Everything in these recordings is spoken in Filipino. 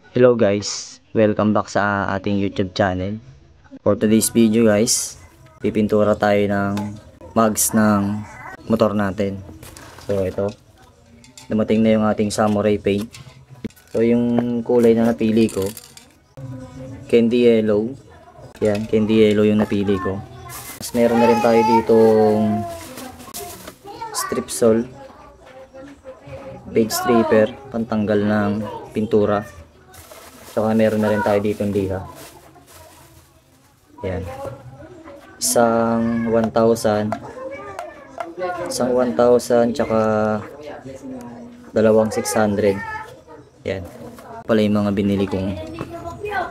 Hello guys, welcome back sa ating YouTube channel. For today's video guys, pipintura tayo ng mugs ng motor natin. So ito, dumating na yung ating samurai paint. So yung kulay na napili ko, candy yellow. Yan, candy yellow yung napili ko. Mas meron na rin tayo ditong strip sol, page stripper, pantanggal ng pintura. Saka meron na rin tayo dito ng liha. Yan. Isang 1,000 tsaka dalawang 600. Yan. Pala yung mga binili kong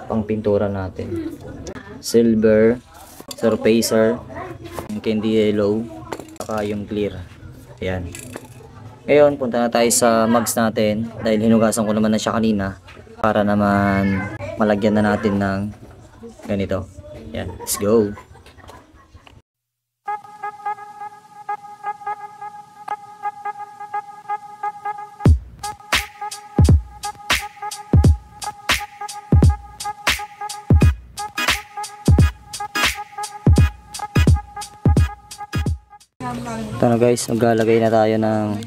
pang pintura natin. Silver, surfacer, candy yellow, saka yung clear. Yan. Ngayon, punta na tayo sa mugs natin dahil hinugasan ko naman na siya kanina para naman malagyan na natin ng ganito. Yan, let's go. Ito na guys, maglalagay na tayo ng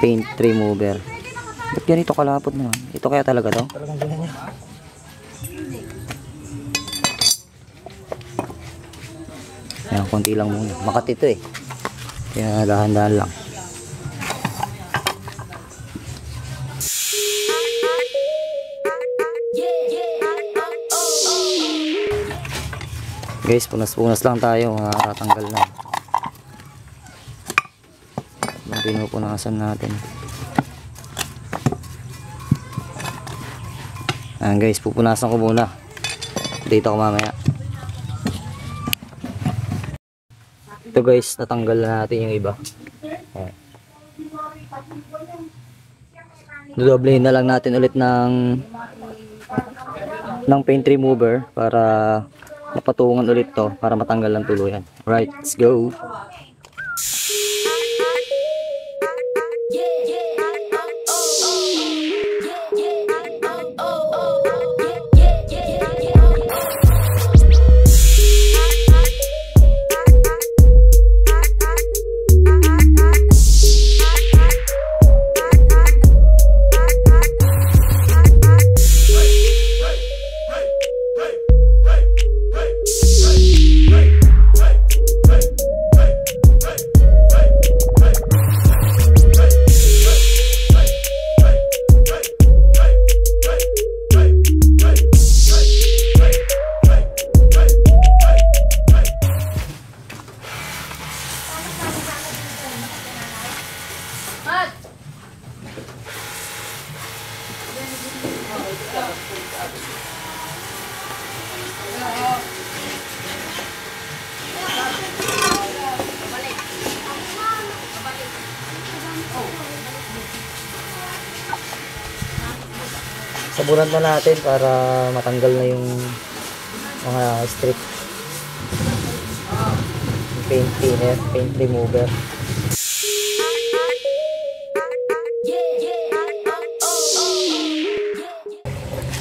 paint remover. Ba't ganito kalapot naman? Ito kaya talaga to? Talagang ganyan niya. Ayan, konti lang muna. Makat ito eh. Kaya dahan-dahan lang. Guys, punas-punas lang tayo. Tanggal na. Pinupunasan natin. Ayan guys, pupunasan ko muna. Dito ako mamaya. Ito guys, natanggal na natin yung iba. Dodoblehin na lang natin ulit ng paint remover para mapatungan ulit to para matanggal ng tuluyan. Right, let's go. Sabunan na natin para matanggal na yung mga strip. Paint thinner, paint remover.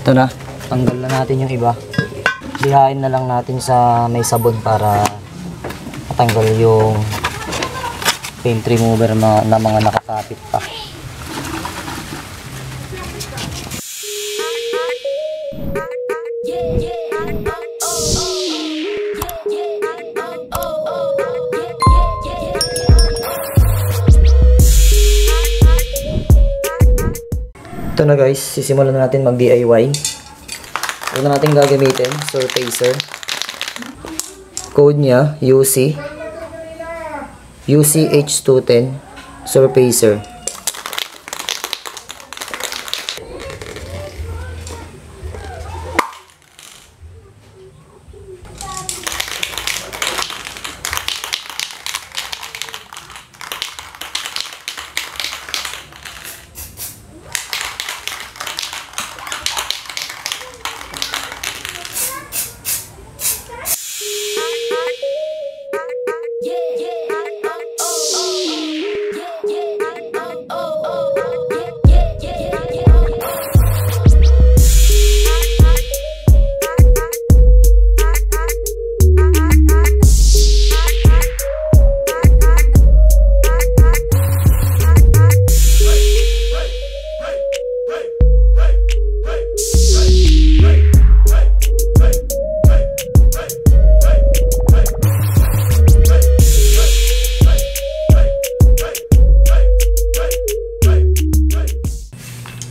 Ito na, tanggal na natin yung iba. Lihain na lang natin sa may sabon para matanggal yung paint remover na mga nakakapit pa. Ito na guys, sisimulan na natin mag DIY. Una natin gagamitin, surfacer. Code niya, UCH210 surfacer.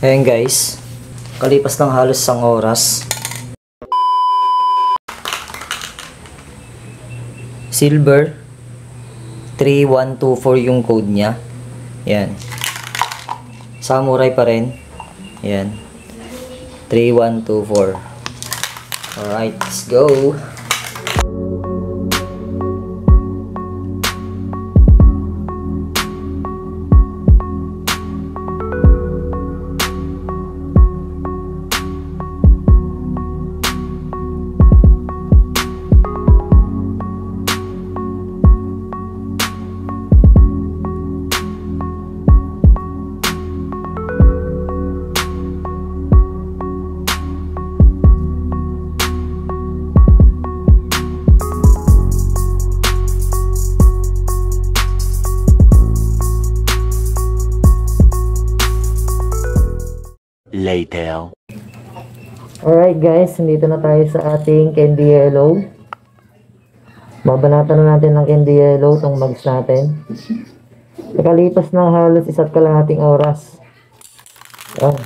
Ayan guys, kalipas ng halos 1 oras, silver 3124 yung code niya. Yan, samurai pa rin. Yan, 3124. Alright, let's go. Later. Alright guys, nandito na tayo sa ating candy yellow. Babanatan na natin ng candy yellow itong mugs natin. Nakalipas ng halos 1 kalahating oras. Oh.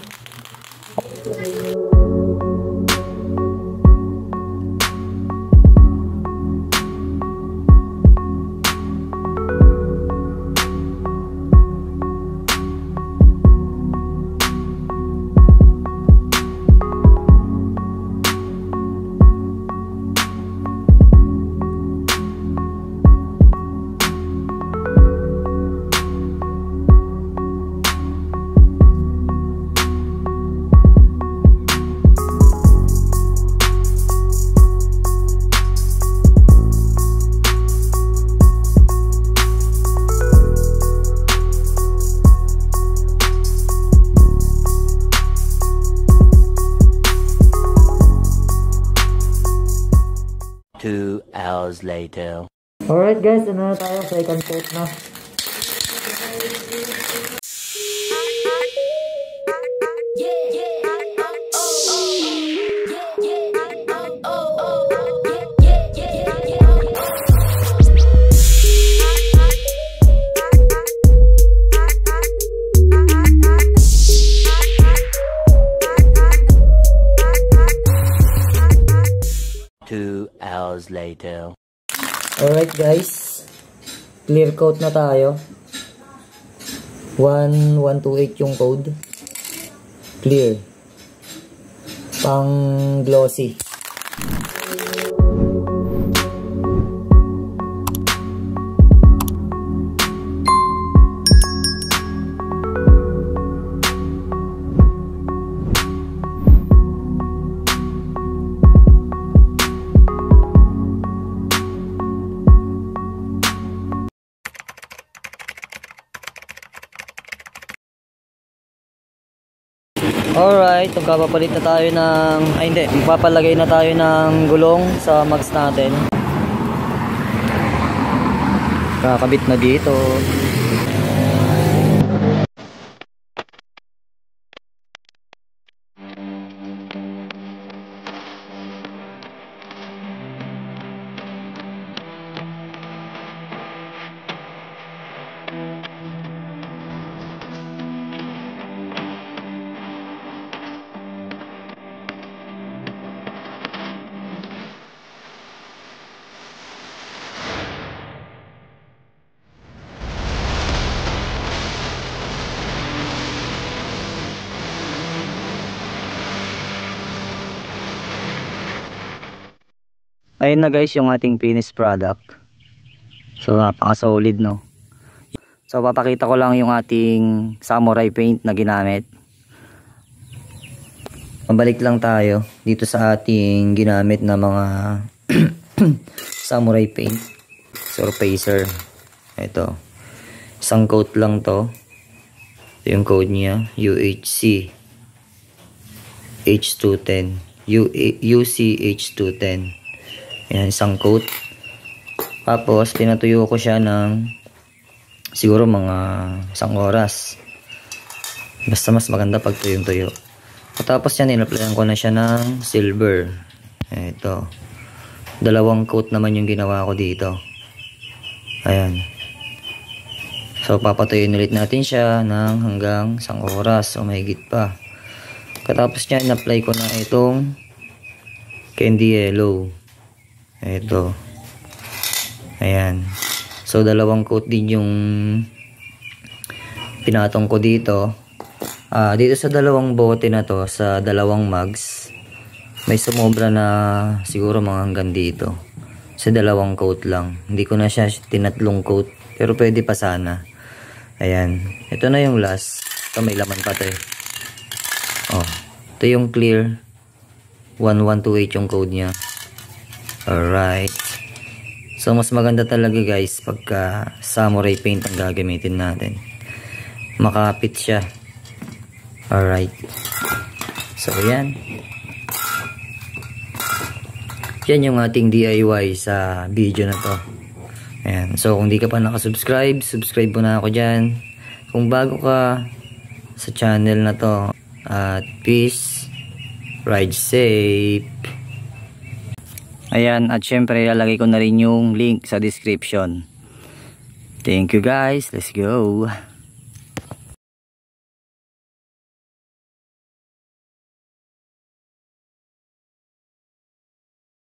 Two hours later. Alright guys, ano na tayo? Second coat na. Hours later. Alright guys, clear coat na tayo. 1128 yung code. Clear. Pang glossy. Alright, magpapalit na tayo ng, magpapalagay na tayo ng gulong sa mugs natin. Kakabit na dito. Ayun na guys yung ating finished product. So napaka-solid, no. So papakita ko lang yung ating samurai paint na ginamit. Pabalik lang tayo dito sa ating ginamit na mga samurai paint. Surfacer. Ito. Isang coat lang to. Ito yung code niya. UHC H210. UCH210. Ayan, isang coat. Tapos, pinatuyo ko siya ng siguro mga 1 oras. Basta mas maganda pag tuyong-tuyo. Tapos yan, in-applyan ko na siya ng silver. Ito. 2 coat naman yung ginawa ko dito. Ayan. So, papatuyuin ulit natin siya ng hanggang 1 oras o mahigit pa. Katapos niya, in-apply ko na itong Candy Yellow. Ito. Ayan. So, dalawang coat din yung pinatong ko dito. Dito sa dalawang bote na to, sa dalawang mugs, may sumobra na siguro mga hanggang dito. Sa dalawang coat lang. Hindi ko na siya tinatlong coat. Pero pwede pa sana. Ayan. Ito na yung last. Ito may laman pa to eh. Oh. Ito yung clear. 1128 yung code niya. Alright. So, mas maganda talaga guys pagka samurai paint ang gagamitin natin. Makapit siya. Alright. So, yan. Yan yung ating DIY sa video na to. Ayan. So, kung di ka pa nakasubscribe, subscribe mo na ako dyan. Kung bago ka sa channel na to, at peace, ride safe. Ayan, at syempre ilalagay ko na rin yung link sa description. Thank you guys. Let's go.